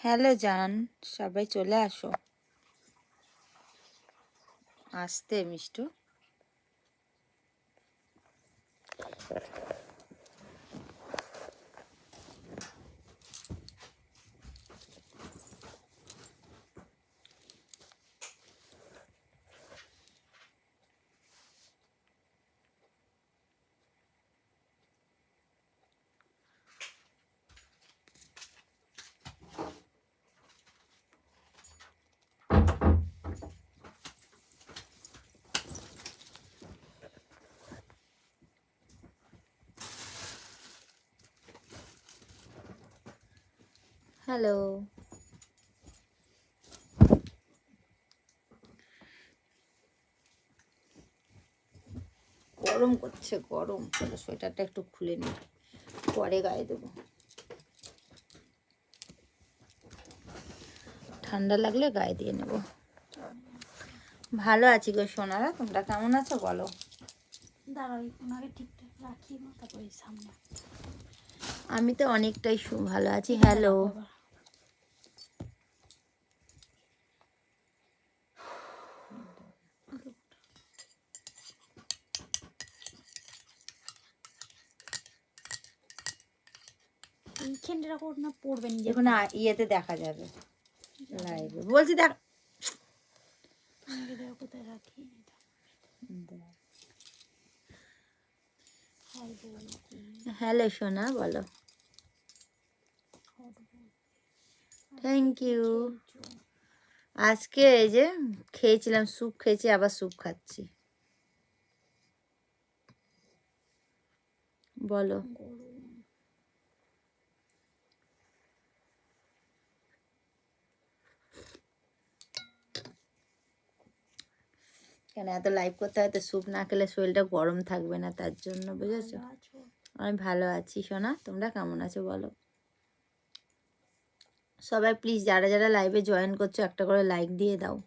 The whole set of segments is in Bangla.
হ্যালো জান, সবাই চলে আসো। আসতে মিষ্টু। হ্যালো, গরম করছে, গরম। চলো সোয়েটারটা একটু খুলে নিই, পরে গায়ে দেবো। ঠান্ডা লাগলে গায়ে দিয়ে নেব। ভালো আছি গো সোনারা, তোমরা কেমন আছো বলো? দাঁড়াও ওনাকে ঠিকঠাক রাখি তারপরে সামনে। আমি তো অনেকটাই ভালো আছি। হ্যালো, এইখানটা রাখো না, পড়বে নিজে। এখন ইয়েতে দেখা যাবে লাইভে। বলছি দেখ, কোথায় রাখি। হ্যালো সোনা বলো। Thank you. আজকে এই যে খেয়েছিলাম, স্যুপ খেয়েছি, আবার স্যুপ খাচ্ছি। বলো। কেন এত লাইভ করতে হয়? তো স্যুপ না খেলে শরীরটা গরম থাকবে না, তার জন্য, বুঝেছো? আমি ভালো আছি সোনা, তোমরা কেমন আছো বলো? সবাই প্লিজ যারা যারা লাইভে জয়েন করছো একটা করে লাইক দিয়ে দাও।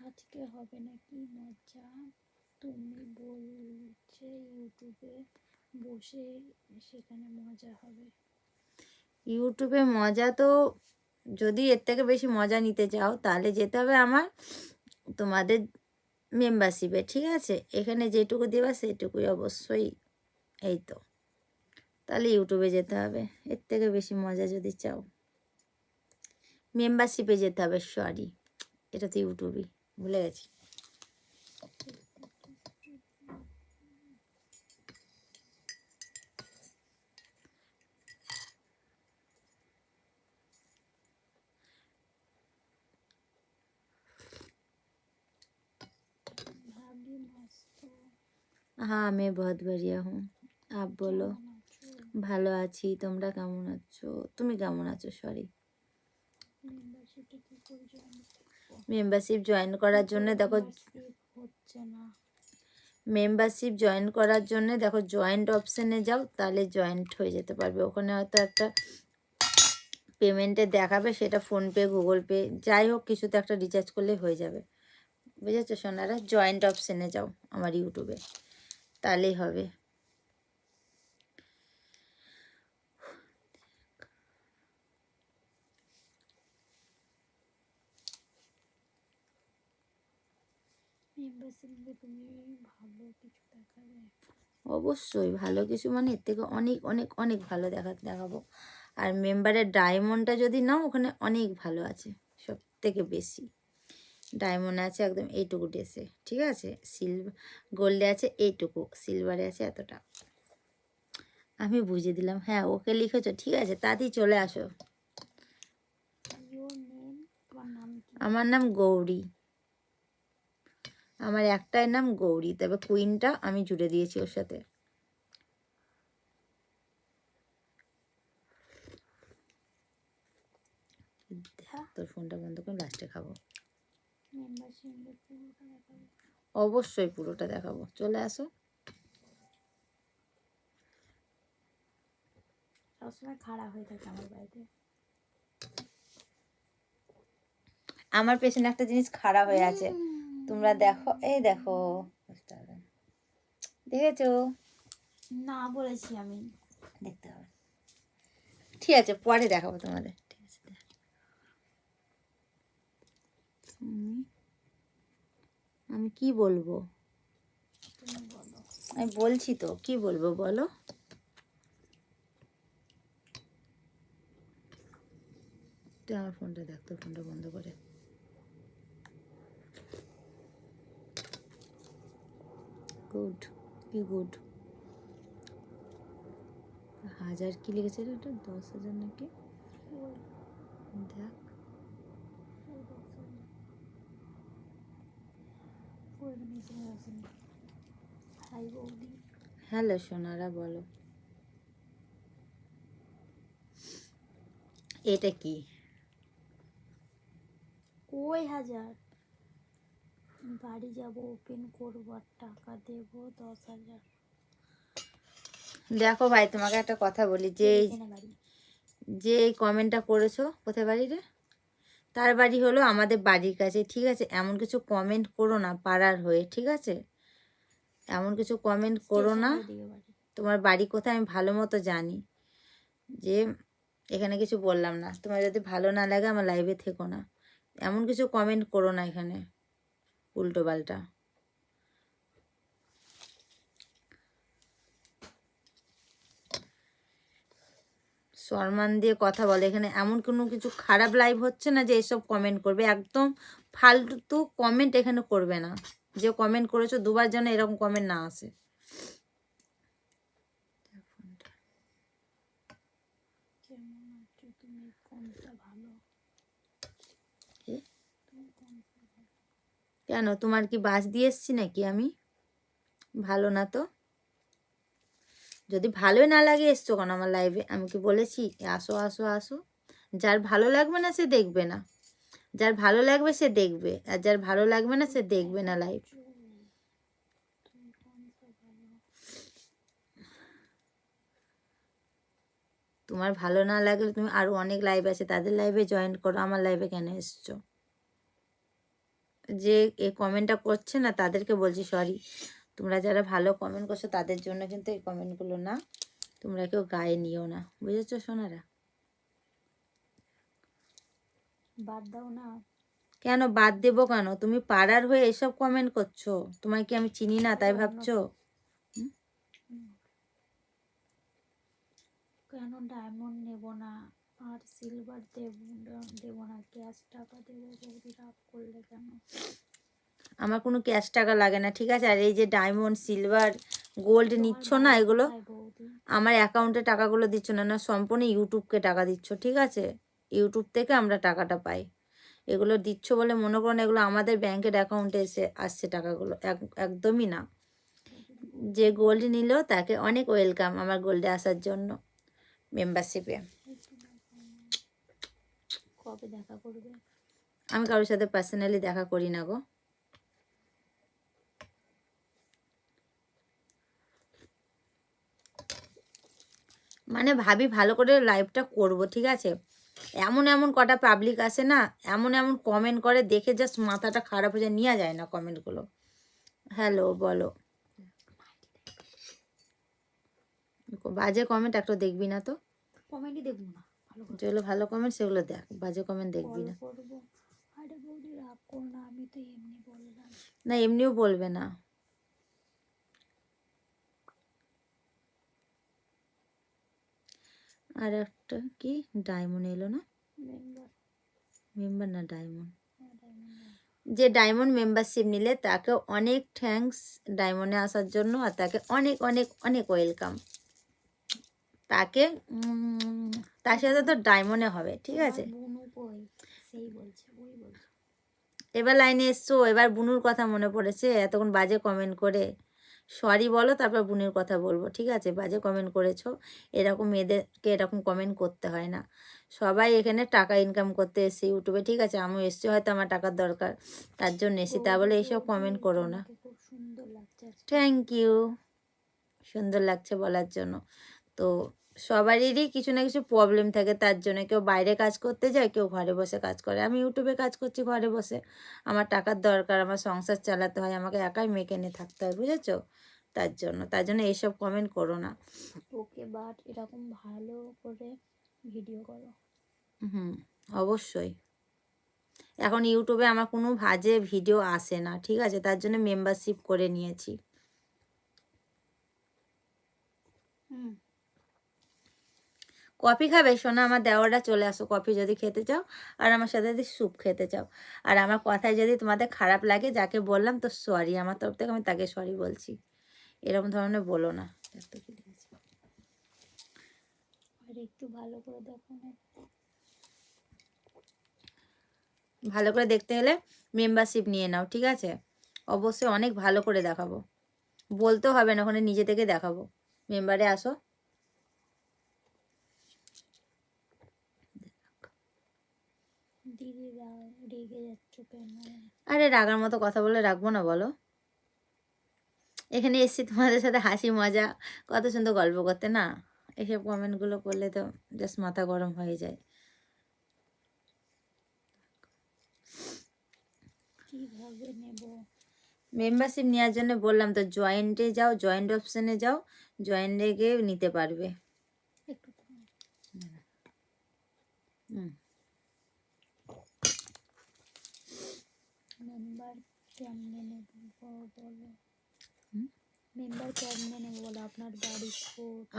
আজকে হবে নাকি মজা? তুমি বলছে ইউটিউবে বসে সেখানে মজা হবে। ইউটিউবে মজা তো, যদি এর থেকে বেশি মজা নিতে চাও তাহলে যেতে হবে আমার তোমাদের মেম্বারশিপে, ঠিক আছে? এখানে যেটুকু দেবা সেটুকুই অবশ্যই। এই তো, তাহলে ইউটিউবে যেতে হবে। এর থেকে বেশি মজা যদি চাও মেম্বারশিপে যেতে হবে। সরি, এটা তো ইউটিউবই, ভুলে গেছি। हाँ मैं बहुत बढ़िया हूँ, आप बोलो। ভালো আছি, তোমরা কেমন আছো? তুমি কেমন আছো? সরি, মেম্বারশিপ জয়েন করার জন্য দেখো, হচ্ছে না। মেম্বারশিপ জয়েন করার জন্য দেখো জয়েন্ট অপশানে যাও, তাহলে জয়েন্ট হয়ে যেতে পারবে। ওখানে হয়তো একটা পেমেন্টে দেখাবে, সেটা ফোনপে, গুগল পে, যাই হোক কিছুতে একটা রিচার্জ করলে হয়ে যাবে, বুঝেছো সোনারা? জয়েন্ট অপশানে যাও আমার ইউটিউবে, তাহলেই হবে। তুমি ভালো কিছু দেখাবে? অবশ্যই ভালো কিছু, মানে এর থেকে অনেক অনেক অনেক ভালো দেখাবো। আর মেম্বারের ডায়মন্ডটা যদি নাও, ওখানে অনেক ভালো আছে, সব থেকে বেশি ডায়মন্ড আছে একদম এইটুকু ড্রেসে, ঠিক আছে? গোল্ডে আছে এইটুকু, সিলভারে আছে এতটা। আমি বুঝিয়ে দিলাম। হ্যাঁ ওকে লিখেছো, ঠিক আছে, তাড়াতাড়ি চলে আসো। আমার নাম গৌরী, আমার একটাই নাম গৌরী, তবে কুইনটা আমি জুড়ে দিয়েছি ওর সাথে। তোর ফোনটা বন্ধ করে লাস্টে খাবো। অবশ্যই পুরোটা দেখাবো, চলে আসো। সবসময় খারাপ হয়ে থাকে আমার বাড়িতে। আমার পেছনে একটা জিনিস খারাপ হয়ে আছে, তোমরা দেখো, এই দেখো, দেখেছো? না বলেছি আমি। দেখতে হবে, ঠিক আছে, পরে দেখাবো তোমাদের, ঠিক আছে। আমি কি বলবো, তুমি বলো। আমি বলছি তো, কি বলবো বলো? তুই আমার ফোনটা দেখ, তোর ফোনটা বন্ধ করে। গুড, কি গুড। 1000 কি লিখেছে রে, ওটা 10,000 নাকি? ওই দেখ, ওই দেখো। ওই নিচে আছে। হাই বৌদি। হ্যালো সোনারা, বলো এটা কি? ওই 1000 বাড়ি যাব, ওপেন করবো আর টাকা দেবো 10,000। দেখো ভাই, তোমাকে একটা কথা বলি, যে এখানে বাড়ি। যে এই কমেন্টটা করেছো, কোথায় বাড়ি রে? তার বাড়ি হলো আমাদের বাড়ির কাছে, ঠিক আছে? এমন কিছু কমেন্ট করো না পাড়ার হয়ে, ঠিক আছে? এমন কিছু কমেন্ট করো না। স্টেশনের দিকে বাড়ি। তোমার বাড়ি কোথায় আমি ভালো মতো জানি, যে এখানে কিছু বললাম না। তোমার যদি ভালো না লাগে আমার লাইভে থেকো না, এমন কিছু কমেন্ট করো না এখানে উল্টো পাল্টা। সম্মান দিয়ে কথা বলে, এখানে এমন কোনো কিছু খারাপ লাইভ হচ্ছে না যে এসব কমেন্ট করবে। একদম ফালতু কমেন্ট এখানে করবে না। যে কমেন্ট করেছো দুবার যেন এরকম কমেন্ট না আসে। কেমন আছো তুমি? কোনটা ভালো? কি? তুমি কোনটা ভালো? কেন, তোমার কি বাস দিয়ে এসছি নাকি আমি? ভালো না তো। যদি ভালোই না লাগে এসছো কেন আমার লাইভে? আমি কি বলেছি আসো আসো আসো? যার ভালো লাগবে না সে দেখবে না, যার ভালো লাগবে সে দেখবে, আর যার ভালো লাগবে না সে দেখবে না লাইভ। তুমি কোনটা ভালো? তোমার ভালো না লাগলে তুমি আরো অনেক লাইভ আছে তাদের লাইভে জয়েন করো, আমার লাইভে কেন এসছো? যে এই কমেন্টটা করছে না তাদেরকে বলছি সরি। তোমরা যারা ভালো কমেন্ট করছো তাদের জন্য কিন্তু এই কমেন্টগুলো না, তোমরা কেউ গায়ে নিও না, বুঝেছো সোনারা? বাদ দাও না। কেন বাদ দেবো কেন? তুমি পাড়ার হয়ে এসব কমেন্ট করছো, তোমায় কি আমি চিনি না তাই ভাবছো? কেন ডায়মন্ড নেব না আর সিলভার দেব না, ক্যাশ টাকা দেবো? বৌদি রাগ করলে কেন? আমার কোনো ক্যাশ টাকা লাগে না, ঠিক আছে? আর এই যে ডায়মন্ড সিলভার গোল্ড তোমার নিচ্ছ না, বাড়ি এগুলো কোথায় বৌদি? আমার অ্যাকাউন্টে টাকাগুলো দিচ্ছ না, না সম্পূর্ণ ইউটিউবকে টাকা দিচ্ছ, ঠিক আছে? ইউটিউব থেকে আমরা টাকাটা পাই। এগুলো দিচ্ছ বলে মনে করো না এগুলো আমাদের ব্যাংকের অ্যাকাউন্টে এসে আসছে টাকাগুলো, একদমই না। যে গোল্ড নিল তাকে অনেক ওয়েলকাম আমার গোল্ডে আসার জন্য, মেম্বারশিপে। কবে দেখা করবে? আমি কারোর সাথে পার্সোনালি দেখা করি না গো। মানে ভাবি ভালো করে লাইভটা করব, ঠিক আছে? এমন এমন কটা পাবলিক আসে না, এমন এমন কমেন্ট করে, দেখে জাস্ট মাথাটা খারাপ হয়ে যায়, নেওয়া যায় না কমেন্টগুলো। হ্যালো বলো, বাজে কমেন্ট একটা দেখবি না তো। কমেডি দেখবো না, ভালো করে যেগুলো ভালো কমেন্ট সেগুলো দেখ, বাজে কমেন্ট দেখবি কল না। করবো। আরে বৌদি রাগ করো না, আমি তো এমনি বললাম। না এমনিও বলবে না। আর একটা কি ডায়মন্ড এলো না? মেম্বার। মেম্বার না ডায়মন্ড। হ্যাঁ, diamond। যে ডায়মন্ড মেম্বারশিপ নিলে তাকে অনেক থ্যাঙ্কস ডায়মন্ডে আসার জন্য, আর তাকে অনেক অনেক অনেক ওয়েলকাম। তাকে তার সাথে তো ডায়মন্ডে হবে, ঠিক আছে? বুনু কই? সেই বলছে, ওই বলছে। এবার লাইনে এসছো, এবার বুনুর কথা মনে পড়েছে এতক্ষণ বাজে কমেন্ট করে। সরি বলো, তারপর বুনুর কথা বলবো, ঠিক আছে? বাজে কমেন্ট করেছো, এরকম মেয়েদেরকে এরকম কমেন্ট করতে হয় না। সবাই এখানে টাকা ইনকাম করতে এসে ইউটিউবে, ঠিক আছে? আমিও এসছি, হয়তো আমার টাকার দরকার, তার জন্য এসি, তা বলে এইসব কমেন্ট করো না। তোমাকে খুব সুন্দর লাগছে আজকে। থ্যাংক ইউ, সুন্দর লাগছে বলার জন্য। তো সবারই কিছু না কিছু প্রবলেম থাকে, তার জন্য কেউ বাইরে কাজ করতে যায়, কেউ ঘরে বসে কাজ করে। আমি ইউটিউবে কাজ করছি ঘরে বসে, আমার টাকার দরকার, আমার সংসার চালাতে হয়, আমাকে একাই মেকে নিয়ে থাকতে হয়, বুঝেছো? তার জন্য এইসব কমেন্ট করো না। ওকে, বাট এরকম ভালো করে ভিডিও করো। হুম, অবশ্যই। এখন ইউটিউবে আমার কোনো বাজে ভিডিও আসে না, ঠিক আছে? তার জন্য মেম্বারশিপ করে নিয়েছি। হুম। কফি খাবে সোনা? আমার দেওররা চলে আসো কফি যদি খেতে চাও, আর আমার সাথে যদি স্যুপ খেতে চাও। আর আমার কথায় যদি তোমাদের খারাপ লাগে, যাকে বললাম তো সরি, আমার তরফ থেকে আমি তাকে সরি বলছি, এরকম ধরনের বলো না। আর একটু ভালো করে দেখো না। ভালো করে দেখতে হলে মেম্বারশিপ নিয়ে নাও, ঠিক আছে? অবশ্যই অনেক ভালো করে দেখাবো, বলতেও হবে না, ওখানে নিজে থেকে দেখাবো। মেম্বারে আসো। দিদি রেগে যাচ্ছ কেন? আরে রাগার মতো কথা বলে রাখবো না বলো? এখানে এসছি তোমাদের সাথে হাসি মজা কত সুন্দর গল্প করতে, না এসব কমেন্টগুলো করলে তো জাস্ট মাথা গরম হয়ে যায়। কিভাবে নেব? মেম্বারশিপ নেওয়ার জন্য বললাম তো, জয়েন্টে যাও, জয়েন্ট অপশানে যাও, জয়েন্টে গিয়ে নিতে পারবে। একটু মেম্বার কেমনে নেব বলো? মেম্বার কেমনে নেব বলো? আপনার বাড়ি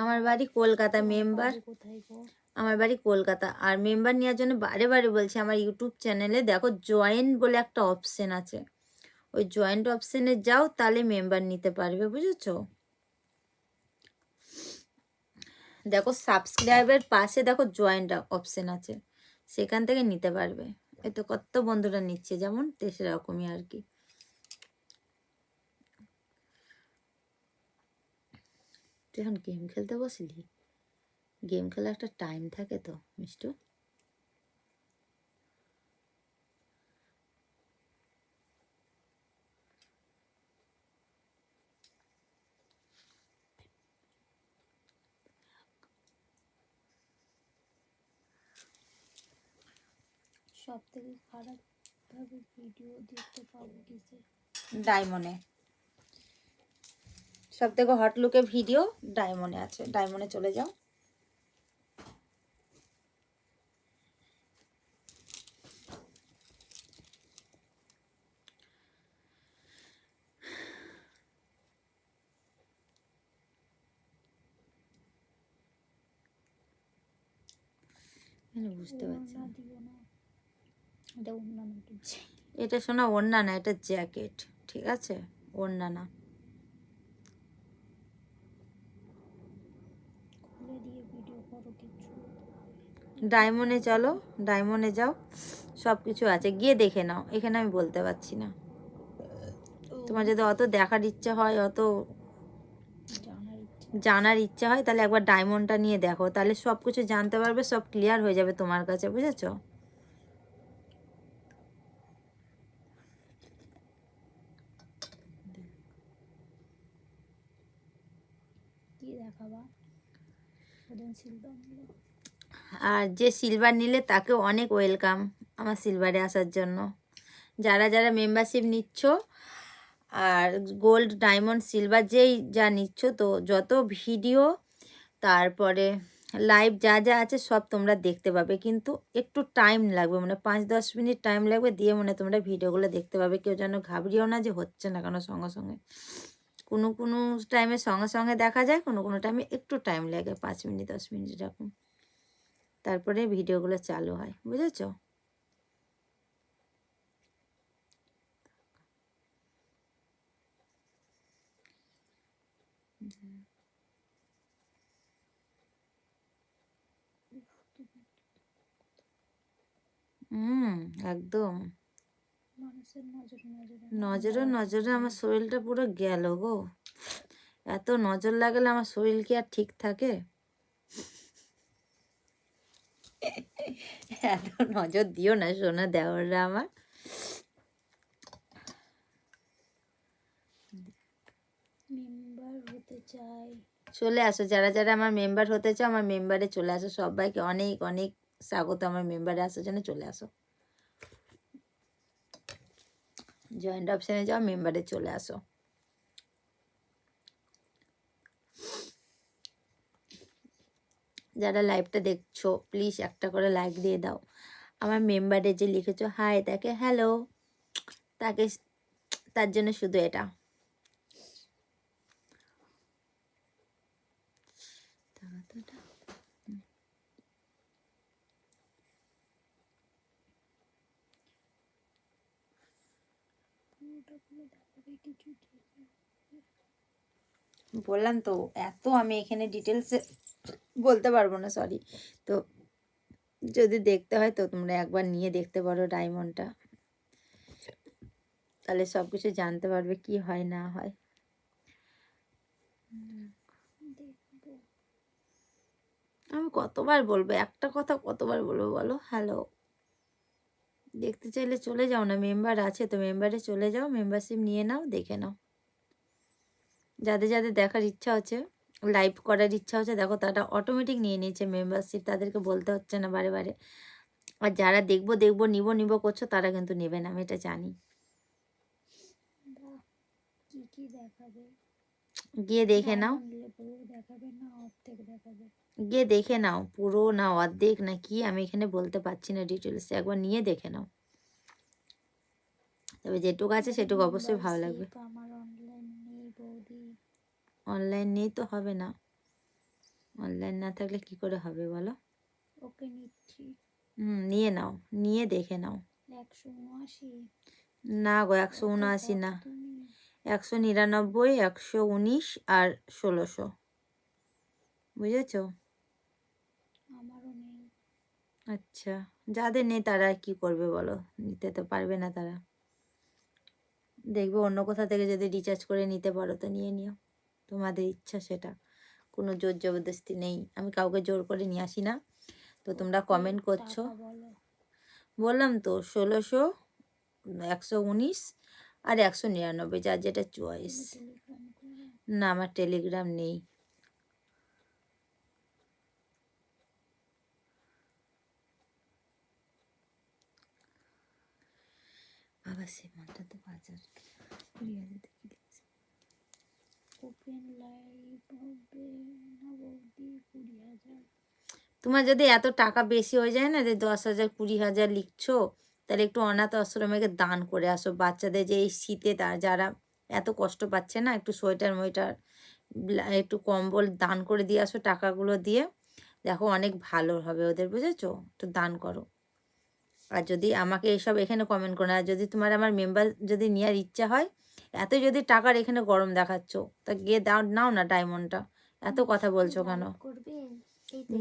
আমার বাড়ি কলকাতা। মেম্বার কোথায় গো? আমার বাড়ি কলকাতা। আর মেম্বার নেওয়ার জন্য বারে বারে বলছি, আমার ইউটিউব চ্যানেলে দেখো জয়েন্ট বলে একটা অপশান আছে, ওই জয়েন্ট অপশানে যাও, তাহলে মেম্বার নিতে পারবে, বুঝেছো? দেখো সাবস্ক্রাইবের পাশে দেখো জয়েন্ট অপশান আছে, সেখান থেকে নিতে পারবে। এই তো কত বন্ধুরা নিচ্ছে, যেমন সেরকমই আর কি। তুই এখন গেম খেলতে বসলি? গেম খেলা একটা টাইম থাকে তো মিষ্টু। সব থেকে খারাপ ভাবে ভিডিও দেখতে পাবো কিসে? ডায়মন্ডে সব থেকে হট লুকে ভিডিও ডায়মন্ডে আছে, ডায়মন্ডে চলে যাও। বুঝতে পারছি ওড়না দিও না, এটা ওড়না নাকি? এটা শোনা ওড়না না, এটা জ্যাকেট, ঠিক আছে? ওড়না না। খুলে দিয়ে ভিডিও করো কিছু। ডায়মন্ডে চলো, ডায়মন্ডে যাও, সব কিছু আছে, গিয়ে দেখে নাও, এখানে আমি বলতে পারছি না। তোমার যদি অত দেখার ইচ্ছা হয়, অত জানার ইচ্ছা হয়, তাহলে একবার ডায়মন্ডটা নিয়ে দেখো, তাহলে সব কিছু জানতে পারবে, সব ক্লিয়ার হয়ে যাবে তোমার কাছে, বুঝেছো? কি দেখাবা? ওদিন সিলভার নিল। আর যে সিলভার নিলে তাকে অনেক ওয়েলকাম আমার সিলভারে আসার জন্য। যারা যারা মেম্বারশিপ নিচ্ছ, আর গোল্ড ডায়মন্ড সিলভার যেই যা নিচ্ছ, তো যত ভিডিও তারপরে লাইভ যা যা আছে সব তোমরা দেখতে পাবে, কিন্তু একটু টাইম লাগবে, মানে 5-10 মিনিট টাইম লাগবে, দিয়ে মানে তোমরা ভিডিওগুলো দেখতে পাবে। কেউ যেন ঘাবড়িও না যে হচ্ছে না কেন সঙ্গে সঙ্গে। কোনো কোনো টাইমে সঙ্গে সঙ্গে দেখা যায়, কোনো কোনো টাইমে একটু টাইম লাগে, 5 মিনিট 10 মিনিট এরকম, তারপরে ভিডিওগুলো চালু হয়, বুঝেছো? একদম। মানুষের নজরে নজরে নজরে আমার শরীরটা পুরো গেল গো। এত নজর লাগালে আমার শরীর কি আর ঠিক থাকে? এত নজর দিও না সোনা দেওয়াররা আমার। মেম্বার হতে চাই। চলে আসো, যারা যারা আমার মেম্বার হতে চাও আমার মেম্বারে চলে আসো। সবাইকে অনেক অনেক স্বাগত, আমার মেম্বারে আসার জন্য চলে আসো। জয়েন্ট অপশানে যাও, মেম্বারে চলে আসো। যারা লাইভটা দেখছো প্লিজ একটা করে লাইক দিয়ে দাও। আমার মেম্বারে যে লিখেছো হাই, তাকে হ্যালো, তাকে, তার জন্য শুধু এটা। বললাম তো এত আমি এখানে ডিটেলসে বলতে পারবো না, সরি। তো যদি দেখতে হয় তো তোমরা একবার নিয়ে দেখতে পারো ডায়মন্ডটা, তাহলে সব কিছু জানতে পারবে কি হয় না হয়। আমি কতবার বলবো একটা কথা, কতবার বলবো বলো? হ্যালো, দেখতে চাইলে চলে যাও না, মেম্বার আছে তো মেম্বারে চলে যাও, মেম্বারশিপ নিয়ে নাও, দেখে নাও। যাদের যাদের দেখার ইচ্ছা হচ্ছে, লাইভ করার ইচ্ছা হচ্ছে, দেখো তারা অটোমেটিক নিয়ে নিয়েছে মেম্বারশিপ, তাদেরকে বলতে হচ্ছে না বারে বারে। আর যারা দেখবো দেখবো নিব নিব করছো তারা কিন্তু নেবে না, আমি এটা জানি। কি কি দেখাবে? গিয়ে দেখে নাও, দেখাবে না অর্ধেক দেখাবে? গিয়ে দেখে নাও পুরো না অর্ধেক না কি, আমি এখানে বলতে পারছি না ডিটেলস, একবার নিয়ে দেখে নাও। তবে যেটুকু আছে সেটুকু অবশ্যই ভালো লাগবে। আমার অনলাইন নেই বৌদি। অনলাইন নেই তো হবে না, অনলাইন না থাকলে কি করে হবে বলো? ওকে নিচ্ছি। নিয়ে নাও, নিয়ে দেখে নাও। 179 না গো, 179 না, 199, 119 আর 1600, বুঝেছ? আমারও নেই। আচ্ছা, যাদের নেই তারা কি করবে বলো, নিতে তো পারবে না তারা। দেখবে অন্য কোথা থেকে যদি রিচার্জ করে নিতে পারো তো নিয়ে নিও, তোমাদের ইচ্ছা সেটা, কোনো জোর জবরদস্তি নেই, আমি কাউকে জোর করে নিয়ে আসি না। তো তোমরা কমেন্ট করছো, বললাম তো 1600, 119 আর 199, যার যেটা চয়েস। না আমার টেলিগ্রাম নেই। আবার সে মানটা তো 20,000 দেখি দিচ্ছে। ওপেন লাইভ হবে না বৌদি? 20,000। তোমার যদি এত টাকা বেশি হয়ে যায় না, যে 10,000 20,000 লিখছো, তাহলে একটু অনাথ আশ্রমে দান করে আসো। বাচ্চাদের যে এই শীতে যারা এত কষ্ট পাচ্ছে না, একটু সোয়েটার মোয়েটার একটু কম্বল দান করে দিয়ে আসো টাকাগুলো দিয়ে, দেখো অনেক ভালো হবে ওদের, বুঝেছো? একটু দান করো। আর যদি আমাকে এসব এখানে কমেন্ট করো, আর যদি তোমার আমার মেম্বার যদি নেওয়ার ইচ্ছা হয়, এত যদি টাকার এখানে গরম দেখাচ্ছ, তা গিয়ে নাও না ডায়মন্ডটা, এত কথা বলছো কেন?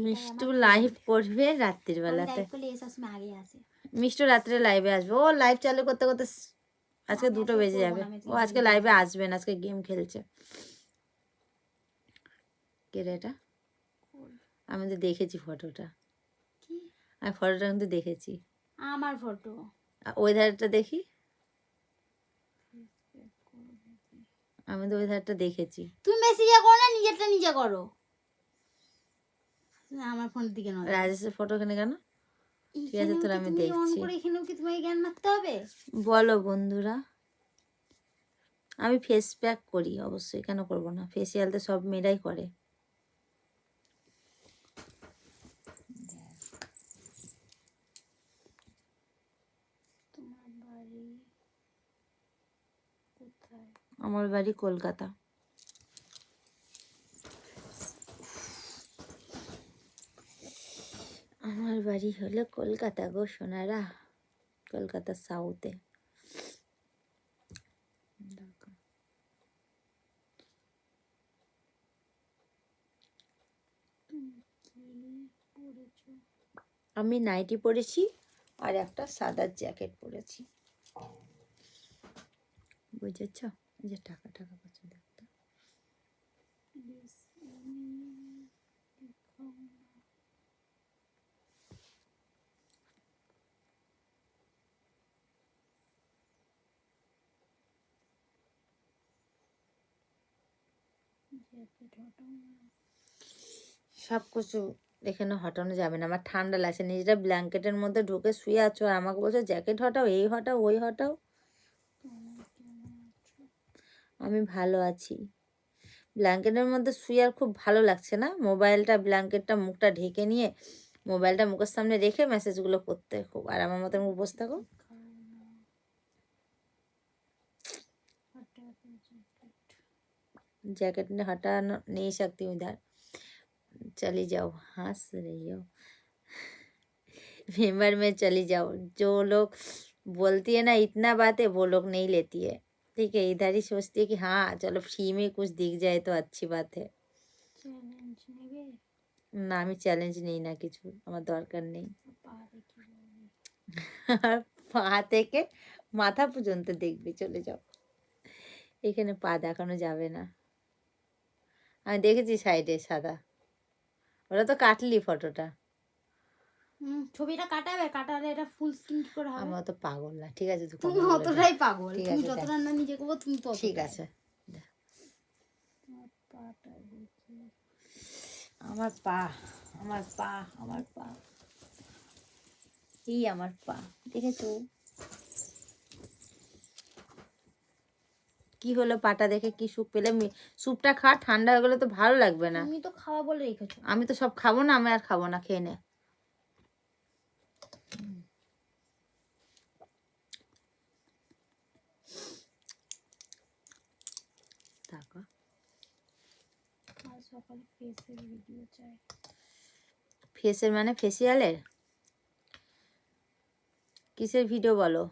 মিষ্টু লাইভ করবে রাত্রির বেলাতে, মিষ্টু রাত্রে লাইভে আসবে, ও লাইভ চালু করতে করতে আজকে 2টো বেজে যাবে। ও আজকে লাইভে আসবে না, আজকে গেম খেলছে। কে রে এটা? আমি তো দেখেছি ফটোটা, আমি ফটোটা কিন্তু দেখেছি। আমার ফটো ওই ধারটা দেখি, আমি তো ওই ধারটা দেখেছি। তুমি মেসেজ করো না, নিজেরটা নিজে করো। আমার ফোনের দিকে নজর। রাজেশের ফটো এখানে কেন? ঠিক আছে তোর আমি দেখছি। এখানেও কি তোমাকে জ্ঞান মারতে হবে? বলো বন্ধুরা, আমি ফেস প্যাক করি অবশ্যই, কেন করব না? ফেসিয়াল তো সব মেয়েরাই করে। তোমার বাড়ি কোথায়? আমার বাড়ি কলকাতা। আমার বাড়ি হলো কলকাতা গো সোনারা, কলকাতা সাউথে। আমি নাইটি পরেছি আর একটা সাদা জ্যাকেট পরেছি, বুঝেছ? এই যে টাকা টাকা পাচ্ছ দেখতে। জ্যাকেট হটাও না। সব কিছু এখানে হটানো যাবে না, আমার ঠান্ডা লাগছে। নিজেরা ব্ল্যাঙ্কেটের মধ্যে ঢুকে শুয়ে আছো আর আমাকে বলছো জ্যাকেট হটাও, এই হটাও, ওই হটাও। তোমার কেমন আছো? আমি ভালো আছি। ব্ল্যাঙ্কেটের মধ্যে শুয়ে আর খুব ভালো লাগছে না, মোবাইলটা ব্ল্যাঙ্কেটটা মুখটা ঢেকে নিয়ে মোবাইলটা মুখের সামনে রেখে মেসেজগুলো করতে খুব, আর আমার মতো মুখ বসে থাকো। খাও না। हटाते जैकेट। जैकेट ने हटा नहीं सकती हूँ इधर, चली जाओ, हंस रही हो। मेंबर में चली जाओ, जो लोग बोलती है ना इतना बातें वो लोग नहीं लेती है, ठीक है। इधर ही सोचती है कि हाँ चलो फ्री में कुछ दिख जाए तो अच्छी बात है। চ্যালেঞ্জ নেবে? না আমি চ্যালেঞ্জ নেই না, কিছু আমার দরকার নেই। পা দেখি বলবি। আর পা থেকে মাথা পর্যন্ত দেখবি, চলে যাও, এখানে পা দেখানো যাবে না। আমি দেখেছি সাইডে সাদা, ওটা তো কাটলি ফটোটা। ছবিটা কাটাবে, কাটালে এটা ফুল স্ক্রিন কি করে হবে? আমি অত পাগল না, ঠিক আছে। তুমি অতটাই পাগল, ঠিক তুমি আছে, যতটা না নিজেকে বলো তুমি তো ঠিক আছে। তোমার পাটা দেখি। আমার পা, আমার পা, আমার পা, এই আমার পা, দেখেছো কি হলো? পাটা দেখে কি সুখ পেলে? স্যুপটা খা, ঠান্ডা হয়ে গেলে তো ভালো লাগবে না। তুমি তো খাওয়া বলে রেখেছো। আমি তো সব খাবো না, আমি আর খাবো না, খেয়ে নে। আজ সকালে ফেসের ভিডিও চাই। ফেসের মানে ফেসিয়ালের? কিসের ভিডিও বলো?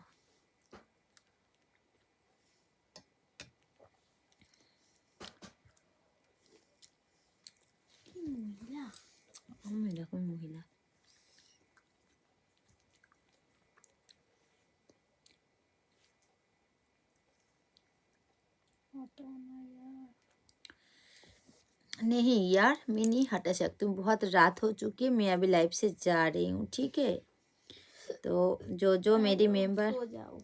মহিলা আমি এরকম মহিলা। हटाना यार। नहीं यार मैं नहीं हटा सकती हूँ, बहुत रात हो चुकी है, मैं अभी लाइफ से जा रही हूँ, ठीक है। तो जो मेरी मेंबर, सो जाओ।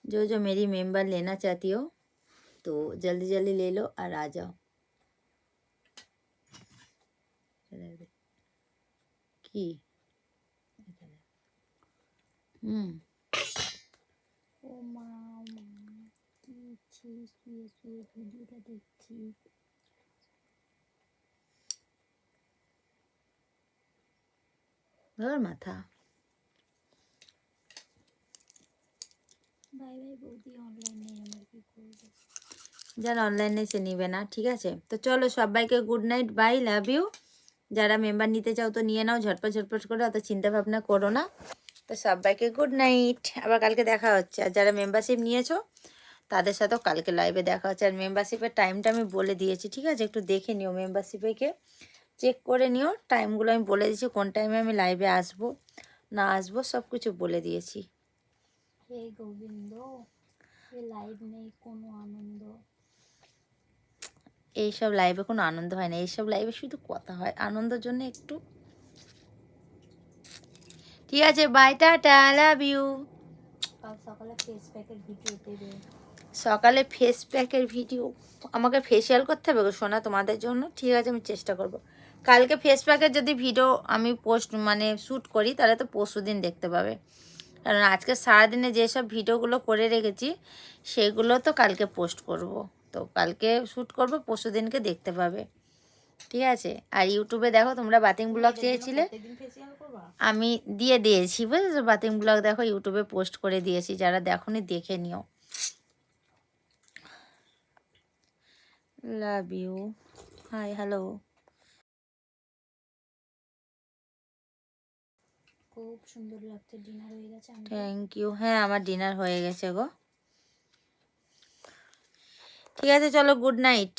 जो मेरी मेंबर लेना चाहती हो तो जल्दी जल्दी ले लो और आ जाओ। কি ও মা কি শুয়ে শুয়ে ভিডিওটা দেখছি। মাথা। বাই বাই বৌদি, অনলাইন নেই আমার কি করবো? যারা অনলাইনে সে নিবে না, ঠিক আছে। তো চলো সবাইকে good night, bye, love you. যারা মেম্বার নিতে চাও তো নিয়ে নাও ঝটপট ঝটপট করে, অত চিন্তা ভাবনা করো না। তো সবাইকে গুড নাইট, আবার কালকে দেখা হচ্ছে। আর যারা মেম্বারশিপ নিয়েছো তাদের সাথেও কালকে লাইভে দেখা হচ্ছে। আর মেম্বারশিপের টাইমটা আমি বলে দিয়েছি, ঠিক আছে। একটু দেখে নিও, মেম্বারশিপে চেক করে নিও, টাইমগুলো আমি বলে দিয়েছি, কোন টাইমে আমি লাইভে আসবো না আসবো সব কিছু বলে দিয়েছি। হে গোবিন্দ, এ লাইভ নেই কোনো আনন্দ। এইসব লাইভে কোনো আনন্দ হয় না, এইসব লাইভে শুধু কথা হয়, আনন্দের জন্য একটু। ঠিক আছে, বাই, টাটা, লাভ ইউ। কাল সকালে ফেস প্যাকের ভিডিও দেবে। সকালে ফেস প্যাকের ভিডিও আমাকে ফেসিয়াল করতে হবে গো সোনা তোমাদের জন্য, ঠিক আছে, আমি চেষ্টা করব। কালকে ফেস প্যাকের যদি ভিডিও আমি পোস্ট মানে শ্যুট করি তাহলে তো পরশু দিন দেখতে পাবে, কারণ আজকে সারাদিনে যেসব ভিডিওগুলো করে রেখেছি সেগুলো তো কালকে পোস্ট করব। তো কালকে শ্যুট করব, পরশু দিনকে দেখতে পাবে, ঠিক আছে। আর ইউটিউবে দেখো তোমরা বাতিং ব্লগ চেয়েছিলে, আমি দিয়ে দিয়েছি বুঝেছো। বাতিং ব্লগ দেখো ইউটিউবে পোস্ট করে দিয়েছি, যারা দেখোনি দেখে নিও। Love you, hi, hello. খুব সুন্দর লাগছে। ডিনার হয়ে গেছে? Thank you. হ্যাঁ আমার ডিনার হয়ে গেছে গো। ঠিক আছে চলো, গুড নাইট।